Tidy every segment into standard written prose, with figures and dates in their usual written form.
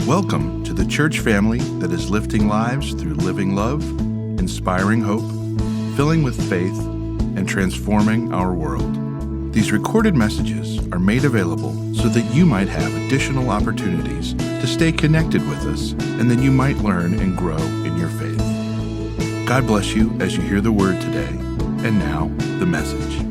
Welcome to the church family that is lifting lives through living love, inspiring hope, filling with faith, and transforming our world. These recorded messages are made available so that you might have additional opportunities to stay connected with us, and that you might learn and grow in your faith. God bless you as you hear the word today. And now, the message.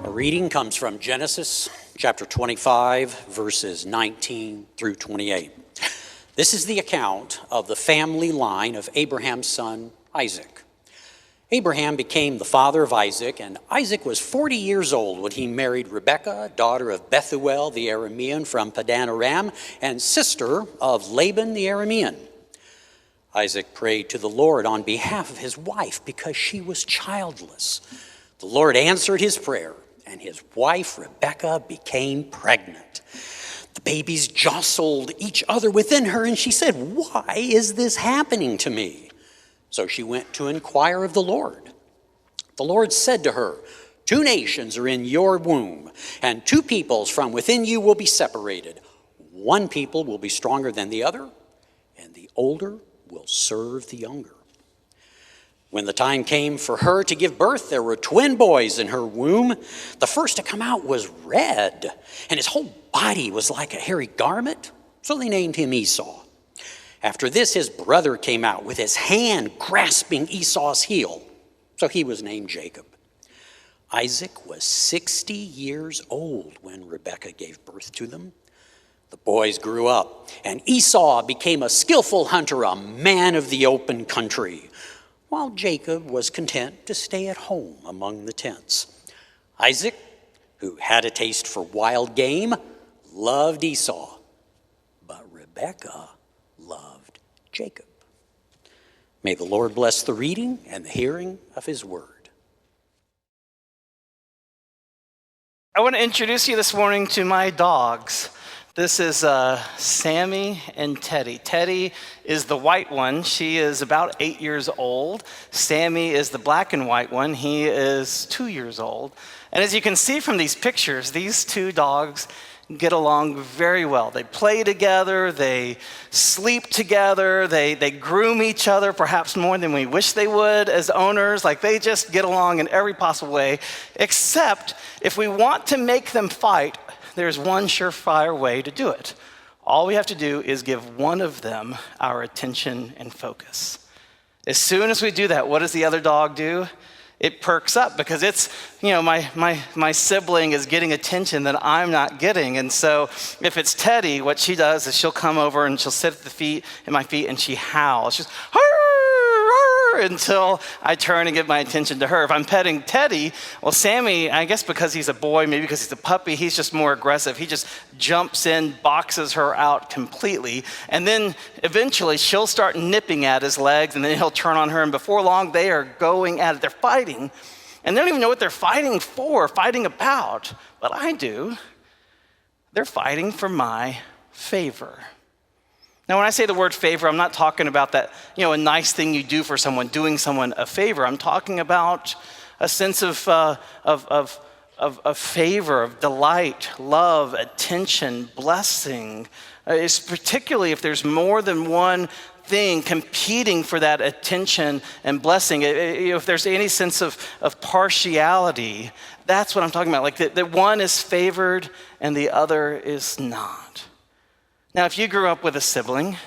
Reading comes from Genesis chapter 25, verses 19 through 28. This is the account of the family line of Abraham's son, Isaac. Abraham became the father of Isaac, and Isaac was 40 years old when he married Rebekah, daughter of Bethuel the Aramean from Padan Aram, and sister of Laban the Aramean. Isaac prayed to the Lord on behalf of his wife because she was childless. The Lord answered his prayer, and his wife, Rebekah, became pregnant. The babies jostled each other within her, and she said, "Why is this happening to me?" So she went to inquire of the Lord. The Lord said to her, "Two nations are in your womb, and two peoples from within you will be separated. One people will be stronger than the other, and the older will serve the younger." When the time came for her to give birth, there were twin boys in her womb. The first to come out was red, and his whole body was like a hairy garment, so they named him Esau. After this, his brother came out with his hand grasping Esau's heel, so he was named Jacob. Isaac was 60 years old when Rebekah gave birth to them. The boys grew up, and Esau became a skillful hunter, a man of the open country, while Jacob was content to stay at home among the tents. Isaac, who had a taste for wild game, loved Esau, but Rebekah loved Jacob. May the Lord bless the reading and the hearing of his word. I want to introduce you this morning to my dogs. This is Sammy and Teddy. Teddy is the white one. She is about 8 years old. Sammy is the black and white one. He is 2 years old. And as you can see from these pictures, these two dogs get along very well. They play together, they sleep together, they groom each other perhaps more than we wish they would as owners. Like, they just get along in every possible way, except if we want to make them fight, there's one surefire way to do it. All we have to do is give one of them our attention and focus. As soon as we do that, what does the other dog do? It perks up because it's, my sibling is getting attention that I'm not getting. And so if it's Teddy, what she does is she'll come over and she'll sit at my feet, and she howls. She's until I turn and give my attention to her. If I'm petting Teddy, well, Sammy, I guess because he's a boy, maybe because he's a puppy, he's just more aggressive. He just jumps in, boxes her out completely, and then eventually she'll start nipping at his legs, and then he'll turn on her, and before long they are going at it. They're fighting, and they don't even know what they're fighting for, fighting about, but I do. They're fighting for my favor. Now, when I say the word favor, I'm not talking about that, a nice thing you do for someone, doing someone a favor. I'm talking about a sense of favor, of delight, love, attention, blessing. It's particularly if there's more than one thing competing for that attention and blessing. If there's any sense of partiality, that's what I'm talking about. Like that one is favored and the other is not. Now, if you grew up with a sibling,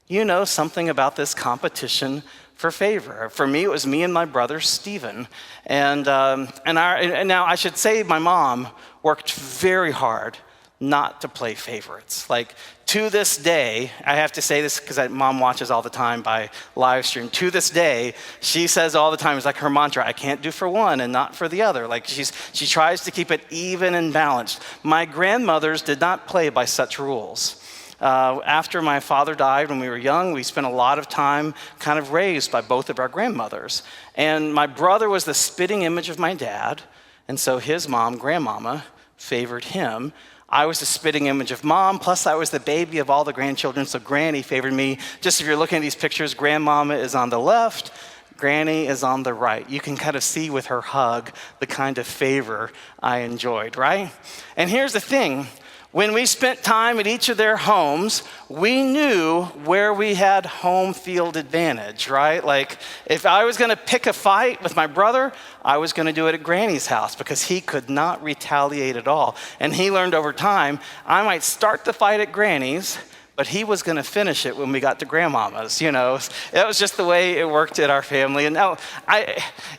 you know something about this competition for favor. For me, it was me and my brother, Stephen. And now I should say my mom worked very hard not to play favorites. Like, to this day, I have to say this because mom watches all the time by live stream. To this day, she says all the time, it's like her mantra, I can't do for one and not for the other. Like, she tries to keep it even and balanced. My grandmothers did not play by such rules. After my father died when we were young, we spent a lot of time kind of raised by both of our grandmothers. And my brother was the spitting image of my dad, and so his mom, grandmama, favored him. I was the spitting image of mom, plus I was the baby of all the grandchildren, so Granny favored me. Just if you're looking at these pictures, Grandmama is on the left, Granny is on the right. You can kind of see with her hug the kind of favor I enjoyed, right? And here's the thing. When we spent time at each of their homes, we knew where we had home field advantage, right? Like if I was gonna pick a fight with my brother, I was gonna do it at Granny's house because he could not retaliate at all. And he learned over time, I might start the fight at Granny's, but he was gonna finish it when we got to Grandmama's, you know? That was just the way it worked at our family. And now,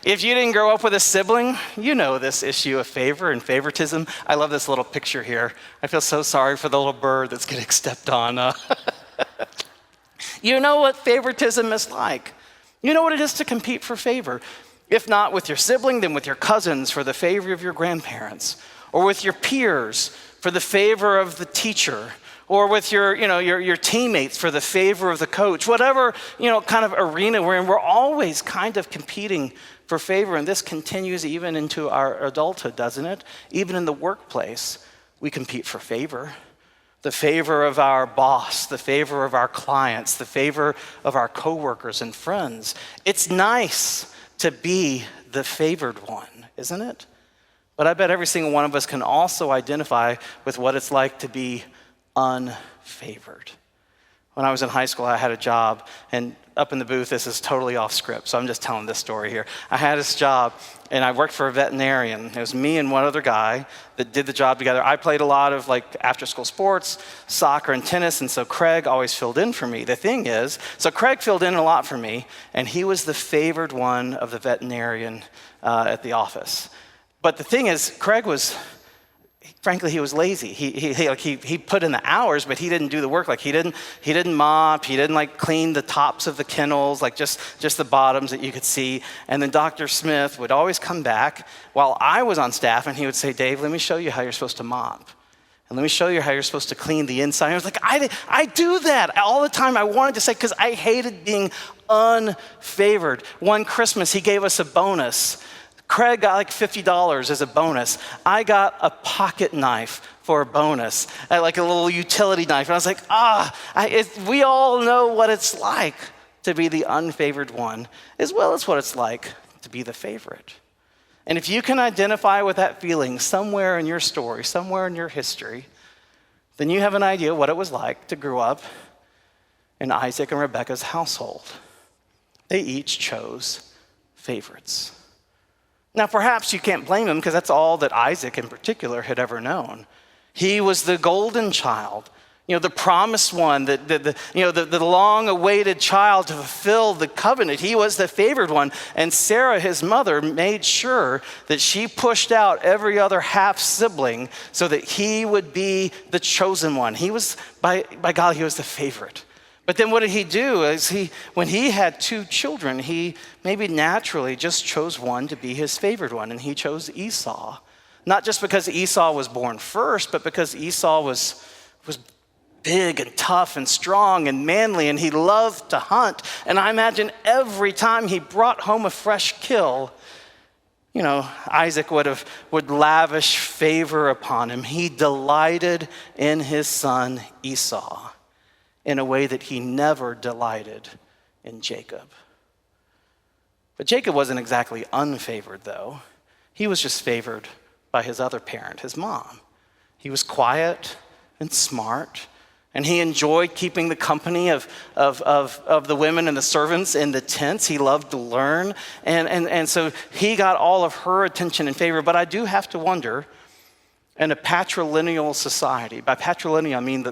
if you didn't grow up with a sibling, you know this issue of favor and favoritism. I love this little picture here. I feel so sorry for the little bird that's getting stepped on. You know what favoritism is like. You know what it is to compete for favor. If not with your sibling, then with your cousins for the favor of your grandparents, or with your peers for the favor of the teacher, or with your teammates for the favor of the coach. Whatever, kind of arena we're in, we're always kind of competing for favor, and this continues even into our adulthood, doesn't it? Even in the workplace, we compete for favor. The favor of our boss, the favor of our clients, the favor of our coworkers and friends. It's nice to be the favored one, isn't it? But I bet every single one of us can also identify with what it's like to be unfavored. When I was in high school, I had a job, and up in the booth, this is totally off script, so I'm just telling this story here. I had this job, and I worked for a veterinarian. It was me and one other guy that did the job together. I played a lot of after-school sports, soccer and tennis, and so Craig always filled in for me. The thing is, so Craig filled in a lot for me, and he was the favored one of the veterinarian at the office. But the thing is, Craig was, frankly, he was lazy. He put in the hours, but he didn't do the work. He didn't mop. He didn't clean the tops of the kennels, just the bottoms that you could see. And then Dr. Smith would always come back while I was on staff, and he would say, "Dave, let me show you how you're supposed to mop. And let me show you how you're supposed to clean the inside." And I was like, I do that all the time. I wanted to say, because I hated being unfavored. One Christmas, he gave us a bonus. Craig got $50 as a bonus. I got a pocket knife for a bonus, like a little utility knife. And I was like, we all know what it's like to be the unfavored one, as well as what it's like to be the favorite. And if you can identify with that feeling somewhere in your story, somewhere in your history, then you have an idea what it was like to grow up in Isaac and Rebekah's household. They each chose favorites. Now, perhaps you can't blame him because that's all that Isaac in particular had ever known. He was the golden child, the promised one, the long-awaited child to fulfill the covenant. He was the favored one. And Sarah, his mother, made sure that she pushed out every other half-sibling so that he would be the chosen one. He was, by God, he was the favorite. But then what did he do? When he had two children, he maybe naturally just chose one to be his favored one, and he chose Esau. Not just because Esau was born first, but because Esau was big and tough and strong and manly, and he loved to hunt. And I imagine every time he brought home a fresh kill, Isaac would lavish favor upon him. He delighted in his son Esau in a way that he never delighted in Jacob. But Jacob wasn't exactly unfavored, though. He was just favored by his other parent, his mom. He was quiet and smart, and he enjoyed keeping the company of the women and the servants in the tents. He loved to learn, and so he got all of her attention and favor. But I do have to wonder, in a patrilineal society, by patrilineal I mean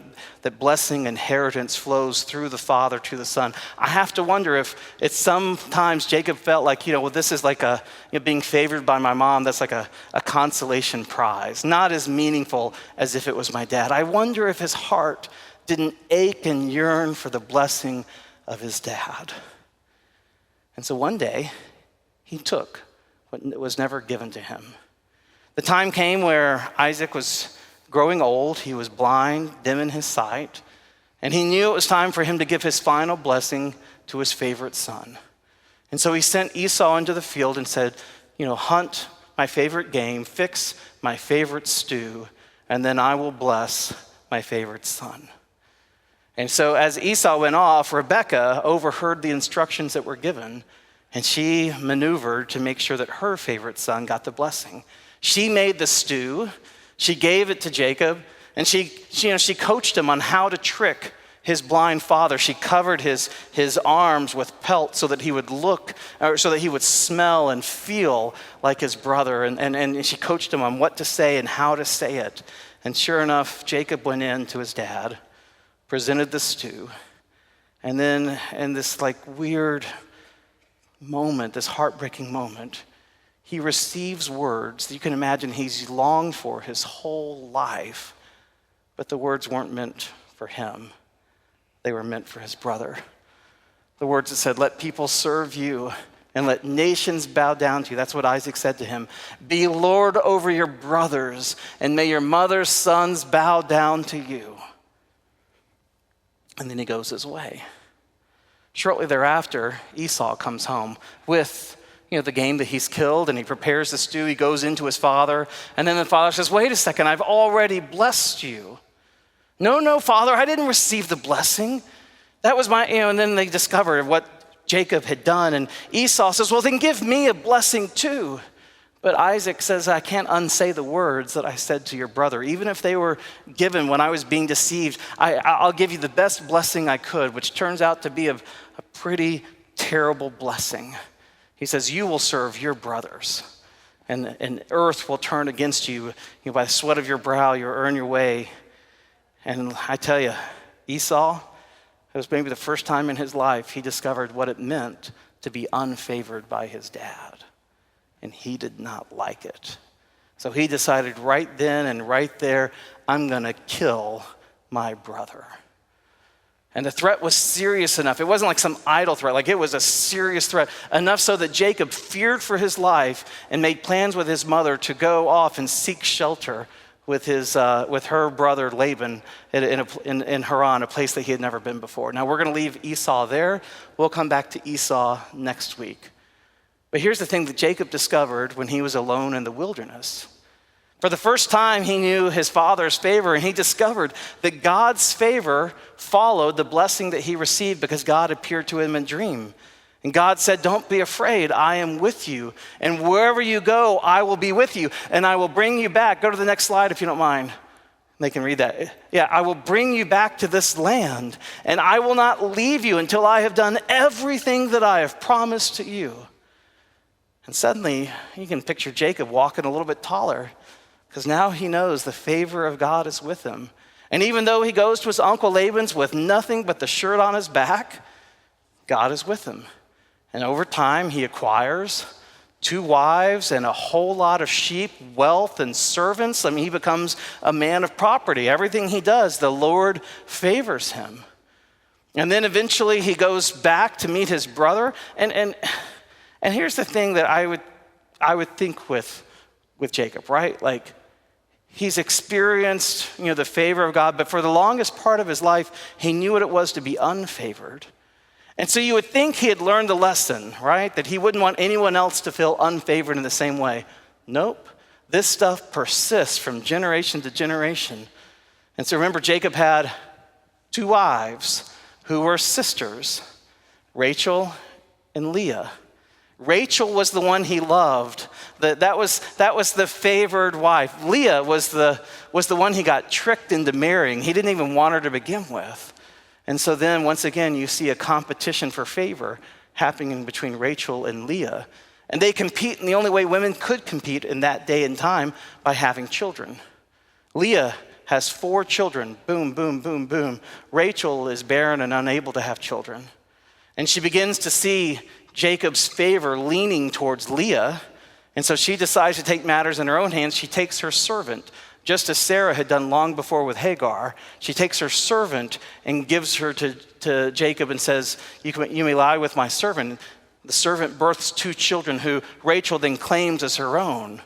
that blessing, inheritance flows through the father to the son. I have to wonder if it's sometimes Jacob felt like, this is like being favored by my mom, that's like a consolation prize, not as meaningful as if it was my dad. I wonder if his heart didn't ache and yearn for the blessing of his dad. And so one day, he took what was never given to him. The time came where Isaac was growing old. He was blind, dim in his sight, and he knew it was time for him to give his final blessing to his favorite son. And so he sent Esau into the field and said, hunt my favorite game, fix my favorite stew, and then I will bless my favorite son. And so as Esau went off, Rebekah overheard the instructions that were given, and she maneuvered to make sure that her favorite son got the blessing. She made the stew, she gave it to Jacob, and she coached him on how to trick his blind father. She covered his arms with pelt so that he would so that he would smell and feel like his brother. And she coached him on what to say and how to say it. And sure enough, Jacob went in to his dad, presented the stew, and then in this weird moment, this heartbreaking moment, he receives words that you can imagine he's longed for his whole life, but the words weren't meant for him. They were meant for his brother. The words that said, "Let people serve you and let nations bow down to you." That's what Isaac said to him. "Be Lord over your brothers, and may your mother's sons bow down to you." And then he goes his way. Shortly thereafter, Esau comes home with the game that he's killed, and he prepares the stew. He goes into his father, and then the father says, "Wait a second, I've already blessed you." No, Father, I didn't receive the blessing. That was and then they discover what Jacob had done, and Esau says, "Well, then give me a blessing too." But Isaac says, "I can't unsay the words that I said to your brother. Even if they were given when I was being deceived, I'll give you the best blessing I could," which turns out to be a pretty terrible blessing. He says, "You will serve your brothers, and earth will turn against you. By the sweat of your brow, you'll earn your way." And I tell you, Esau, it was maybe the first time in his life he discovered what it meant to be unfavored by his dad. And he did not like it. So he decided right then and right there, I'm going to kill my brother. And the threat was serious enough. It wasn't like some idle threat. It was a serious threat. Enough so that Jacob feared for his life and made plans with his mother to go off and seek shelter with her brother Laban in Haran, a place that he had never been before. Now we're going to leave Esau there. We'll come back to Esau next week. But here's the thing that Jacob discovered when he was alone in the wilderness. For the first time, he knew his father's favor, and he discovered that God's favor followed the blessing that he received because God appeared to him in a dream. And God said, "Don't be afraid, I am with you. And wherever you go, I will be with you. And I will bring you back." Go to the next slide if you don't mind. They can read that. "Yeah, I will bring you back to this land, and I will not leave you until I have done everything that I have promised to you." And suddenly, you can picture Jacob walking a little bit taller, because now he knows the favor of God is with him. And even though he goes to his uncle Laban's with nothing but the shirt on his back, God is with him. And over time, he acquires 2 wives and a whole lot of sheep, wealth, and servants. He becomes a man of property. Everything he does, the Lord favors him. And then eventually he goes back to meet his brother. And here's the thing that I would think with Jacob, right? He's experienced, the favor of God, but for the longest part of his life, he knew what it was to be unfavored. And so you would think he had learned the lesson, right? That he wouldn't want anyone else to feel unfavored in the same way. Nope. This stuff persists from generation to generation. And so remember, Jacob had 2 wives who were sisters, Rachel and Leah. Rachel was the one he loved. That was the favored wife. Leah was the one he got tricked into marrying. He didn't even want her to begin with. And so then, once again, you see a competition for favor happening between Rachel and Leah. And they compete in the only way women could compete in that day and time, by having children. Leah has 4 children. Boom, boom, boom, boom. Rachel is barren and unable to have children. And she begins to see Jacob's favor leaning towards Leah. And so she decides to take matters in her own hands. She takes her servant, just as Sarah had done long before with Hagar. She takes her servant and gives her to Jacob and says, you may lie with my servant. The servant births 2 children who Rachel then claims as her own.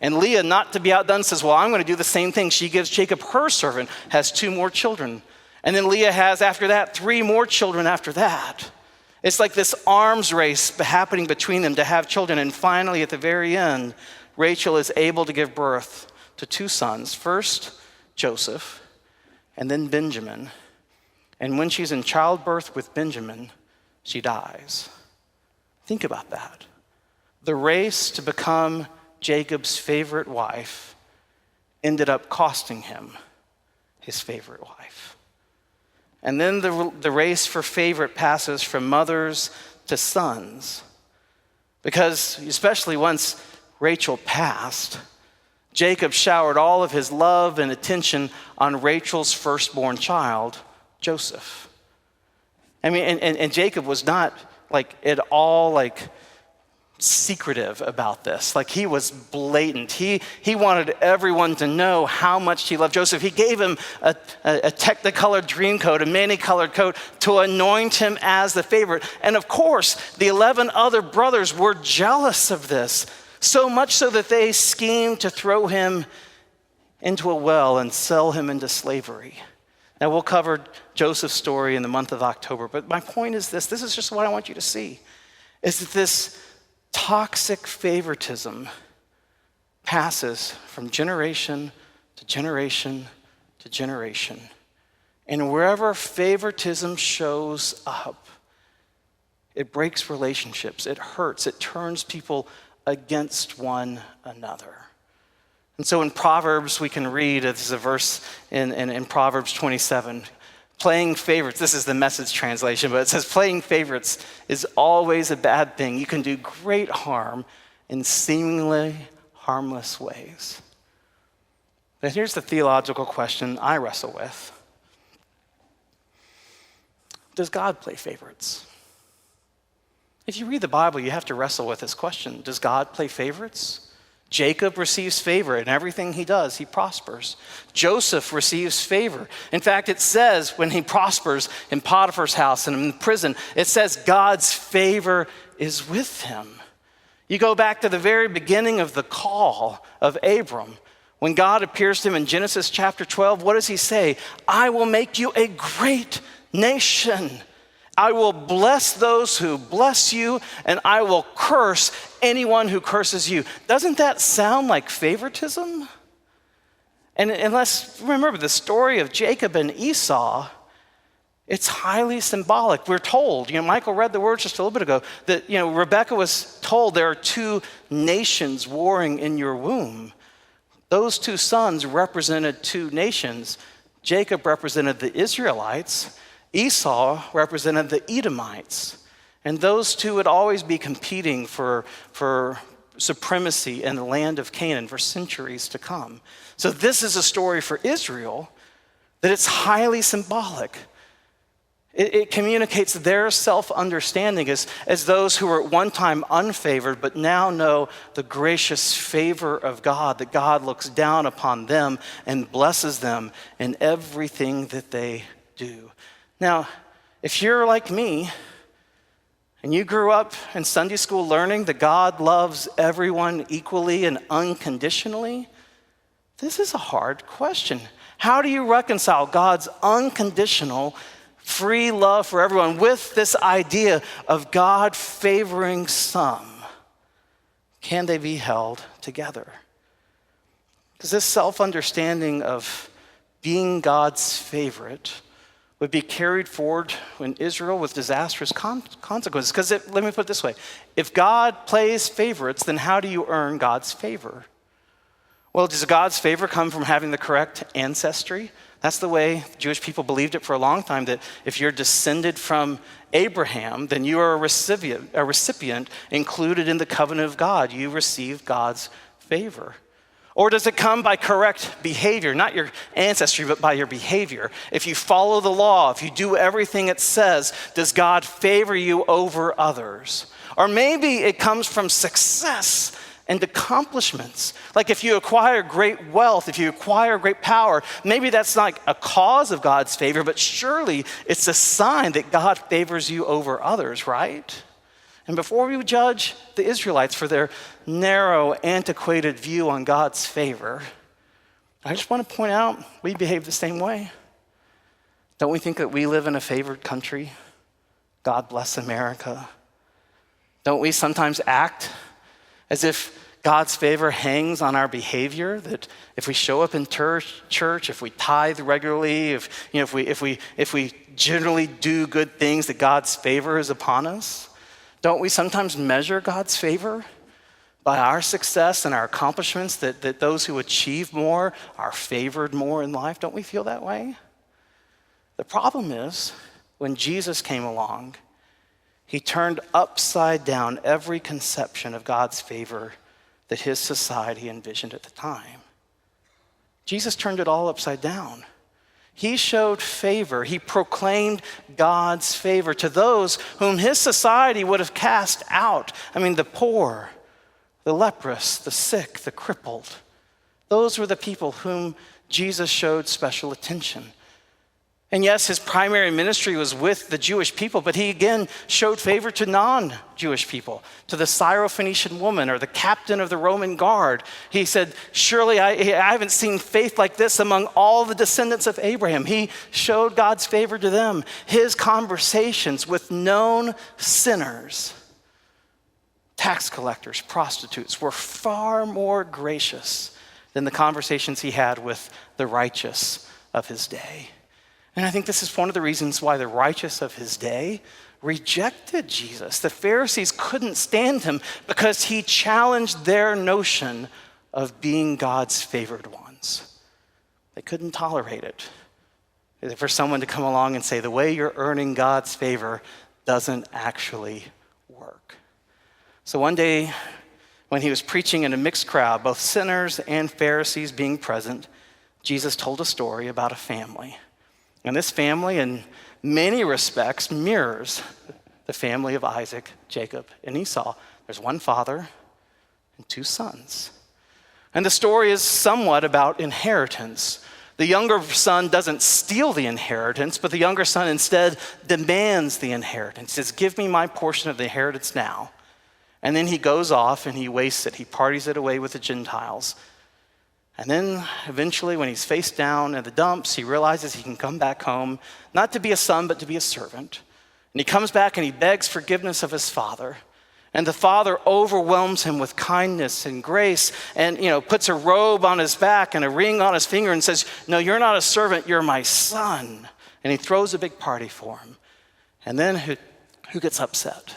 And Leah, not to be outdone, says, well, I'm going to do the same thing. She gives Jacob her servant, has 2 more children. And then Leah has, after that, 3 more children after that. It's like this arms race happening between them to have children. And finally, at the very end, Rachel is able to give birth to 2 sons. First, Joseph, and then Benjamin. And when she's in childbirth with Benjamin, she dies. Think about that. The race to become Jacob's favorite wife ended up costing him his favorite wife. And then the race for favorite passes from mothers to sons. Because especially once Rachel passed, Jacob showered all of his love and attention on Rachel's firstborn child, Joseph. I mean, and Jacob was not at all secretive about this. He was blatant. He wanted everyone to know how much he loved Joseph. He gave him a technicolored dream coat, a many-colored coat, to anoint him as the favorite. And of course, the 11 other brothers were jealous of this, so much so that they schemed to throw him into a well and sell him into slavery. Now, we'll cover Joseph's story in the month of October, but my point is this is just what I want you to see, is that this toxic favoritism passes from generation to generation to generation. And wherever favoritism shows up, it breaks relationships, it hurts, it turns people against one another. And so in Proverbs, we can read, there's a verse in Proverbs 27, playing favorites, this is the Message translation, but it says playing favorites is always a bad thing. You can do great harm in seemingly harmless ways. But here's the theological question I wrestle with. Does God play favorites? If you read the Bible, you have to wrestle with this question. Does God play favorites? Jacob receives favor in everything he does. He prospers. Joseph receives favor. In fact, it says when he prospers in Potiphar's house and in prison, it says God's favor is with him. You go back to the very beginning of the call of Abram. When God appears to him in Genesis chapter 12, what does he say? I will make you a great nation. I will bless those who bless you, and I will curse anyone who curses you. Doesn't that sound like favoritism? And let's remember the story of Jacob and Esau. It's highly symbolic. We're told, Michael read the words just a little bit ago, that, Rebecca was told there are two nations warring in your womb. Those two sons represented two nations. Jacob represented the Israelites. Esau represented the Edomites, and those two would always be competing for supremacy in the land of Canaan for centuries to come. So this is a story for Israel that it's highly symbolic. It communicates their self-understanding as those who were at one time unfavored, but now know the gracious favor of God, that God looks down upon them and blesses them in everything that they do. Now, if you're like me, and you grew up in Sunday school learning that God loves everyone equally and unconditionally, this is a hard question. How do you reconcile God's unconditional, free love for everyone with this idea of God favoring some? Can they be held together? Because this self-understanding of being God's favorite would be carried forward in Israel with disastrous consequences. Because let me put it this way. If God plays favorites, then how do you earn God's favor? Well, does God's favor come from having the correct ancestry? That's the way Jewish people believed it for a long time, that if you're descended from Abraham, then you are a recipient included in the covenant of God. You receive God's favor. Or does it come by correct behavior, not your ancestry, but by your behavior? If you follow the law, if you do everything it says, does God favor you over others? Or maybe it comes from success and accomplishments. Like if you acquire great wealth, if you acquire great power, maybe that's not a cause of God's favor, but surely it's a sign that God favors you over others, right? And before we judge the Israelites for their narrow, antiquated view on God's favor, I just want to point out we behave the same way. Don't we think that we live in a favored country? God bless America. Don't we sometimes act as if God's favor hangs on our behavior, that if we show up in church, if we tithe regularly, if we generally do good things, that God's favor is upon us? Don't we sometimes measure God's favor by our success and our accomplishments, that those who achieve more are favored more in life? Don't we feel that way? The problem is, when Jesus came along, he turned upside down every conception of God's favor that his society envisioned at the time. Jesus turned it all upside down. He showed favor. He proclaimed God's favor to those whom his society would have cast out. I mean, the poor, the leprous, the sick, the crippled. Those were the people whom Jesus showed special attention. And yes, his primary ministry was with the Jewish people, but he again showed favor to non-Jewish people, to the Syrophoenician woman or the captain of the Roman guard. He said, surely I haven't seen faith like this among all the descendants of Abraham. He showed God's favor to them. His conversations with known sinners, tax collectors, prostitutes, were far more gracious than the conversations he had with the righteous of his day. And I think this is one of the reasons why the righteous of his day rejected Jesus. The Pharisees couldn't stand him because he challenged their notion of being God's favored ones. They couldn't tolerate it. For someone to come along and say, the way you're earning God's favor doesn't actually work. So one day, when he was preaching in a mixed crowd, both sinners and Pharisees being present, Jesus told a story about a family. And this family, in many respects, mirrors the family of Isaac, Jacob, and Esau. There's one father and two sons. And the story is somewhat about inheritance. The younger son doesn't steal the inheritance, but the younger son instead demands the inheritance. He says, give me my portion of the inheritance now. And then he goes off and he wastes it. He parties it away with the Gentiles. And then eventually when he's face down in the dumps, he realizes he can come back home, not to be a son, but to be a servant. And he comes back and he begs forgiveness of his father. And the father overwhelms him with kindness and grace and, puts a robe on his back and a ring on his finger and says, no, you're not a servant, you're my son. And he throws a big party for him. And then who gets upset?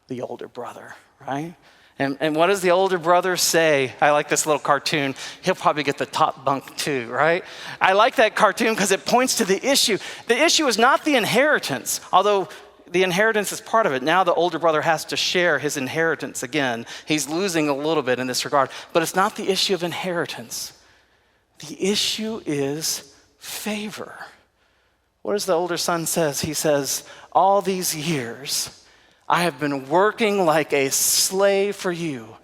The older brother, right? And what does the older brother say? I like this little cartoon. He'll probably get the top bunk too, right? I like that cartoon because it points to the issue. The issue is not the inheritance, although the inheritance is part of it. Now the older brother has to share his inheritance again. He's losing a little bit in this regard, but it's not the issue of inheritance. The issue is favor. What does the older son says? He says, all these years, I have been working like a slave for you,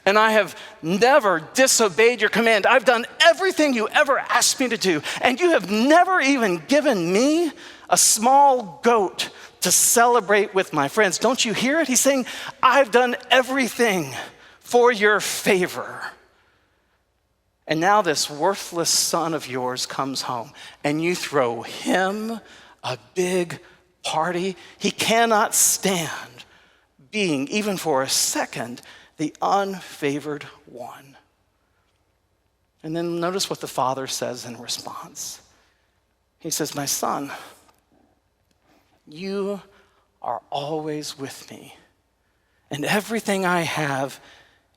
and I have never disobeyed your command. I've done everything you ever asked me to do, and you have never even given me a small goat to celebrate with my friends. Don't you hear it? He's saying, I've done everything for your favor. And now this worthless son of yours comes home, and you throw him a big party. He cannot stand being, even for a second, the unfavored one. And then notice what the father says in response. He says, my son, you are always with me, and everything I have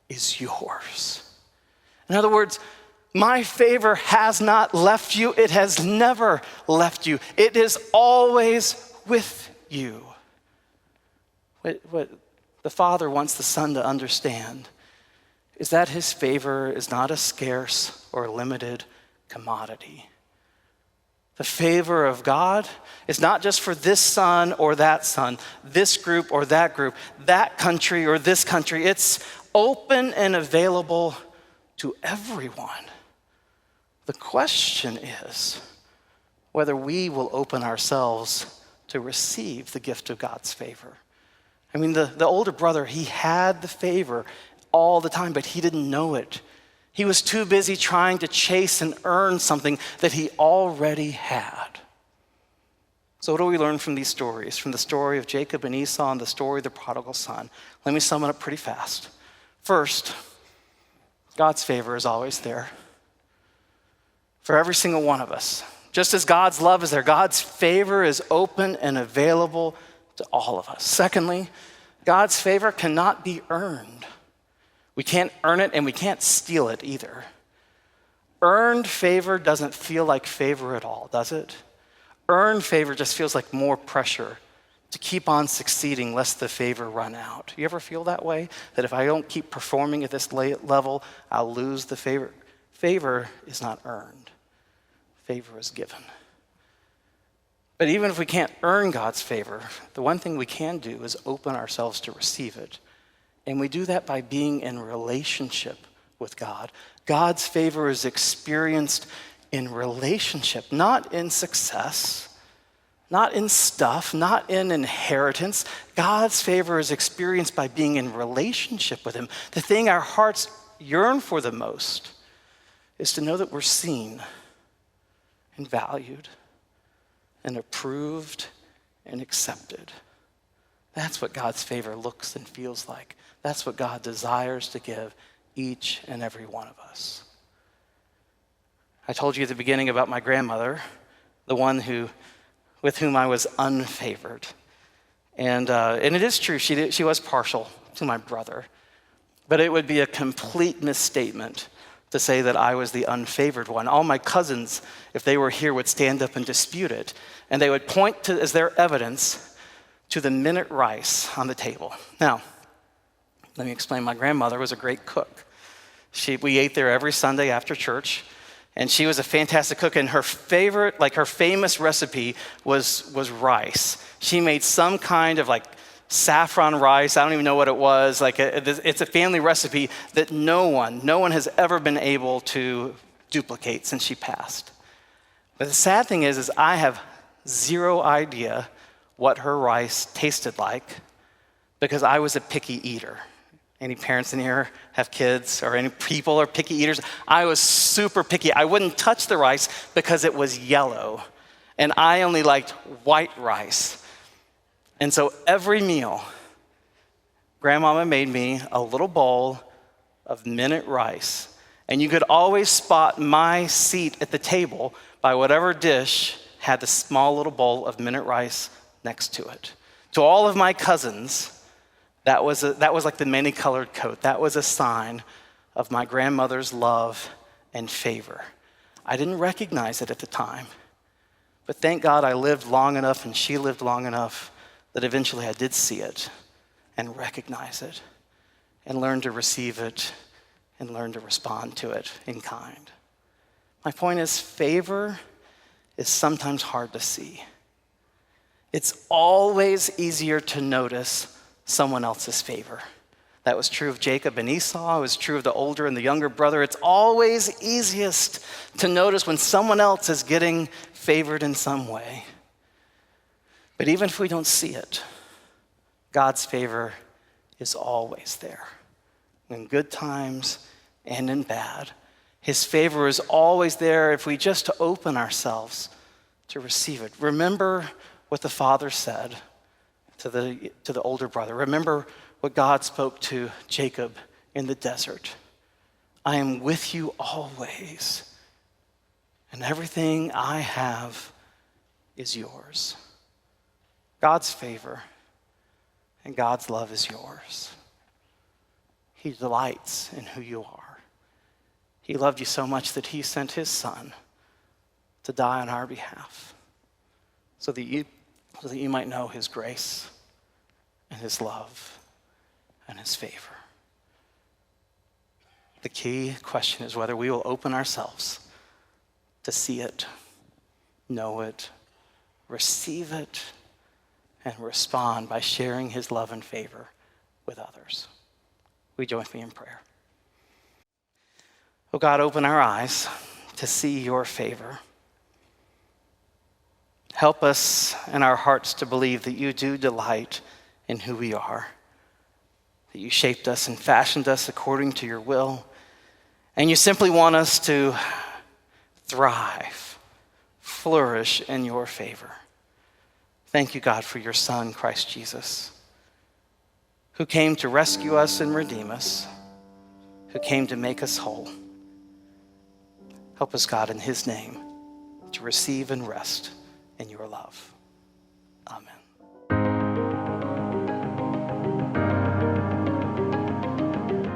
is yours. In other words, my favor has not left you. It has never left you. It is always with you. What the father wants the son to understand is that his favor is not a scarce or limited commodity. The favor of God is not just for this son or that son, this group or that group, that country or this country. It's open and available to everyone. The question is whether we will open ourselves to receive the gift of God's favor. I mean, the older brother, he had the favor all the time, but he didn't know it. He was too busy trying to chase and earn something that he already had. So what do we learn from these stories? From the story of Jacob and Esau and the story of the prodigal son? Let me sum it up pretty fast. First, God's favor is always there for every single one of us. Just as God's love is there, God's favor is open and available to all of us. Secondly, God's favor cannot be earned. We can't earn it and we can't steal it either. Earned favor doesn't feel like favor at all, does it? Earned favor just feels like more pressure to keep on succeeding lest the favor run out. You ever feel that way? That if I don't keep performing at this level, I'll lose the favor? Favor is not earned. Favor is given. But even if we can't earn God's favor, the one thing we can do is open ourselves to receive it. And we do that by being in relationship with God. God's favor is experienced in relationship, not in success, not in stuff, not in inheritance. God's favor is experienced by being in relationship with him. The thing our hearts yearn for the most is to know that we're seen and valued and approved and accepted. That's what God's favor looks and feels like. That's what God desires to give each and every one of us. I told you at the beginning about my grandmother, the one with whom I was unfavored. And it is true, she was partial to my brother. But it would be a complete misstatement to say that I was the unfavored one. All my cousins, if they were here, would stand up and dispute it. And they would point to, as their evidence, to the minute rice on the table. Now, let me explain. My grandmother was a great cook. We ate there every Sunday after church. And she was a fantastic cook, and her favorite, her famous recipe was rice. She made some kind of saffron rice. I don't even know what it was. It's a family recipe that no one has ever been able to duplicate since she passed. But the sad thing is I have zero idea what her rice tasted like because I was a picky eater. Any parents in here have kids or any people are picky eaters? I was super picky. I wouldn't touch the rice because it was yellow. And I only liked white rice. And so every meal, Grandmama made me a little bowl of minute rice. And you could always spot my seat at the table by whatever dish had the small little bowl of minute rice next to it. To all of my cousins, that was like the many-colored coat. That was a sign of my grandmother's love and favor. I didn't recognize it at the time, but thank God I lived long enough and she lived long enough that eventually I did see it and recognize it and learn to receive it and learn to respond to it in kind. My point is, favor is sometimes hard to see. It's always easier to notice someone else's favor. That was true of Jacob and Esau. It was true of the older and the younger brother. It's always easiest to notice when someone else is getting favored in some way. But even if we don't see it, God's favor is always there. In good times and in bad, his favor is always there if we just open ourselves to receive it. Remember what the Father said to the older brother. Remember what God spoke to Jacob in the desert. I am with you always, and everything I have is yours. God's favor and God's love is yours. He delights in who you are. He loved you so much that he sent his son to die on our behalf so that you might know his grace and his love and his favor. The key question is whether we will open ourselves to see it, know it, receive it, and respond by sharing his love and favor with others. Will you join me in prayer? Oh God, open our eyes to see your favor. Help us and our hearts to believe that you do delight in who we are, that you shaped us and fashioned us according to your will, and you simply want us to thrive, flourish in your favor. Thank you, God, for your Son, Christ Jesus, who came to rescue us and redeem us, who came to make us whole. Help us, God, in his name, to receive and rest in your love. Amen.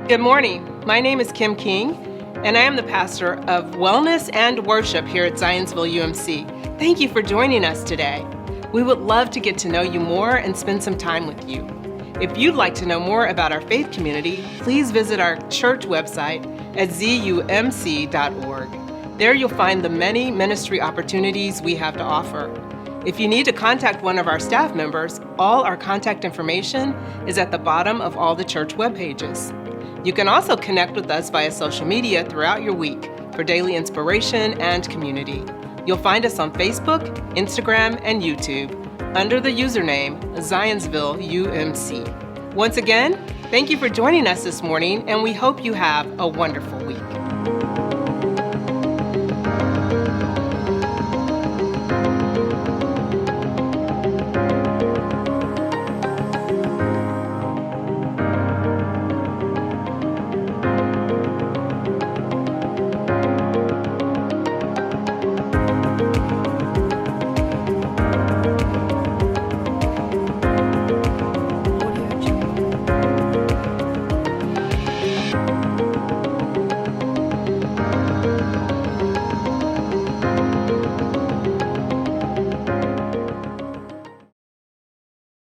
Good morning. My name is Kim King, and I am the pastor of Wellness and Worship here at Zionsville UMC. Thank you for joining us today. We would love to get to know you more and spend some time with you. If you'd like to know more about our faith community, please visit our church website at zumc.org. There you'll find the many ministry opportunities we have to offer. If you need to contact one of our staff members, all our contact information is at the bottom of all the church web pages. You can also connect with us via social media throughout your week for daily inspiration and community. You'll find us on Facebook, Instagram, and YouTube under the username Zionsville UMC. Once again, thank you for joining us this morning, and we hope you have a wonderful week.